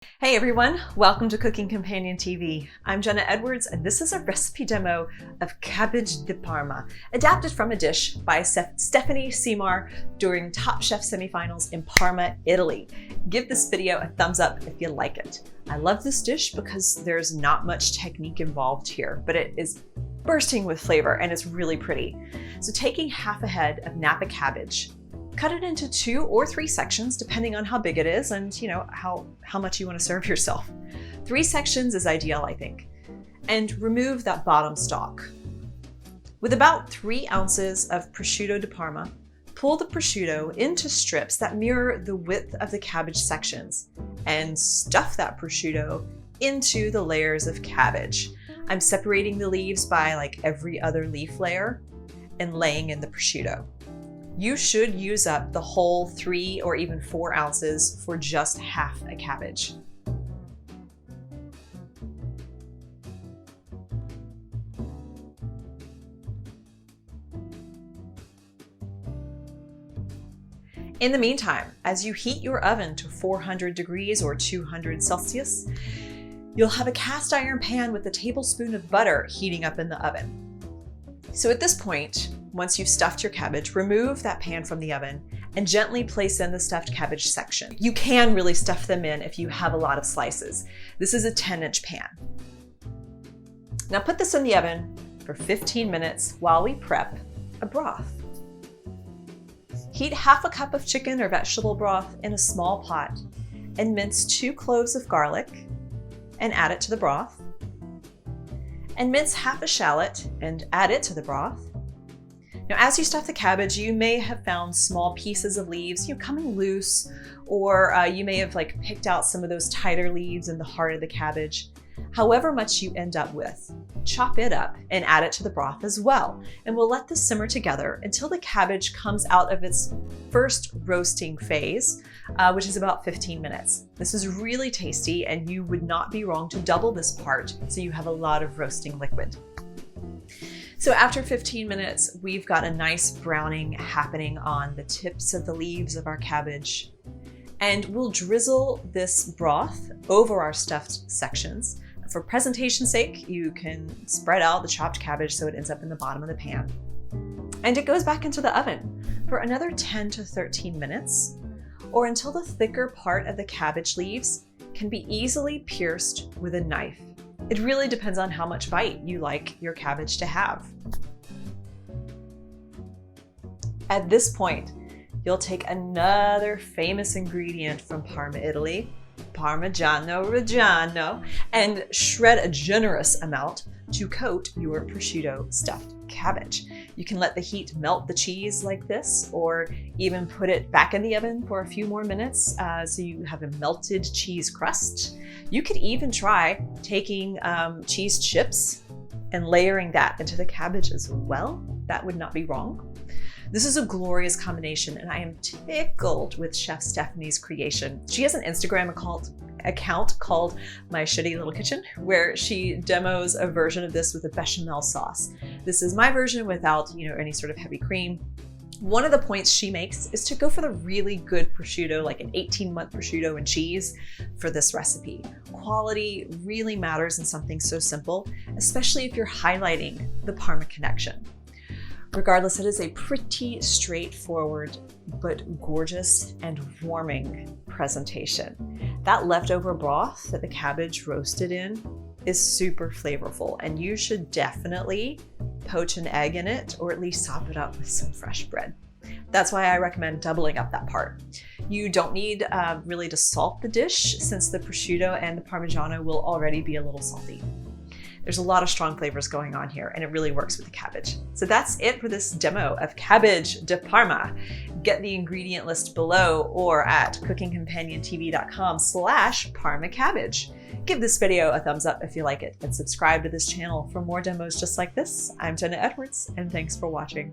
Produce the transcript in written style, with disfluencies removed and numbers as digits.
Hey everyone, welcome to Cooking Companion TV. I'm Jenna Edwards and this is a recipe demo of Cabbage di Parma, adapted from a dish by Stephanie Seymour during Top Chef semifinals in Parma, Italy. Give this video a thumbs up if you like it. I love this dish because there's not much technique involved here, but it is bursting with flavor and it's really pretty. So taking half a head of Napa cabbage, cut it into 2 or 3 sections, depending on how big it is and how much you want to serve yourself. 3 sections is ideal, I think. And remove that bottom stalk. With about 3 ounces of Prosciutto di Parma, pull the prosciutto into strips that mirror the width of the cabbage sections and stuff that prosciutto into the layers of cabbage. I'm separating the leaves by like every other leaf layer and laying in the prosciutto. You should use up the whole 3 or even 4 ounces for just half a cabbage. In the meantime, as you heat your oven to 400 degrees or 200 Celsius, you'll have a cast iron pan with a tablespoon of butter heating up in the oven. So at this point, once you've stuffed your cabbage, remove that pan from the oven and gently place in the stuffed cabbage section. You can really stuff them in if you have a lot of slices. This is a 10-inch pan. Now put this in the oven for 15 minutes while we prep a broth. Heat half a cup of chicken or vegetable broth in a small pot and mince 2 cloves of garlic and add it to the broth. And mince half a shallot and add it to the broth. Now, as you stuff the cabbage, you may have found small pieces of leaves, coming loose, or you may have picked out some of those tighter leaves in the heart of the cabbage. However much you end up with, chop it up and add it to the broth as well. And we'll let this simmer together until the cabbage comes out of its first roasting phase, which is about 15 minutes. This is really tasty and you would not be wrong to double this part so you have a lot of roasting liquid. So after 15 minutes, we've got a nice browning happening on the tips of the leaves of our cabbage. And we'll drizzle this broth over our stuffed sections. For presentation's sake, you can spread out the chopped cabbage so it ends up in the bottom of the pan. And it goes back into the oven for another 10 to 13 minutes, or until the thicker part of the cabbage leaves can be easily pierced with a knife. It really depends on how much bite you like your cabbage to have. At this point, you'll take another famous ingredient from Parma, Italy, Parmigiano Reggiano, and shred a generous amount to coat your prosciutto stuffed cabbage. You can let the heat melt the cheese like this, or even put it back in the oven for a few more minutes so you have a melted cheese crust. You could even try taking cheese chips and layering that into the cabbage as well. That would not be wrong. This is a glorious combination and I am tickled with Chef Stephanie's creation. She has an Instagram account called My Shitty Little Kitchen, where she demos a version of this with a bechamel sauce. This is my version without, any sort of heavy cream. One of the points she makes is to go for the really good prosciutto, like an 18-month prosciutto and cheese for this recipe. Quality really matters in something so simple, especially if you're highlighting the Parma connection. Regardless, it is a pretty straightforward but gorgeous and warming presentation. That leftover broth that the cabbage roasted in is super flavorful, and you should definitely poach an egg in it or at least sop it up with some fresh bread. That's why I recommend doubling up that part. You don't need really to salt the dish since the prosciutto and the Parmigiano will already be a little salty. There's a lot of strong flavors going on here and it really works with the cabbage. So that's it for this demo of Cabbage di Parma. Get the ingredient list below or at cookingcompaniontv.com/Parma Cabbage. Give this video a thumbs up if you like it and subscribe to this channel for more demos just like this. I'm Jenna Edwards and thanks for watching.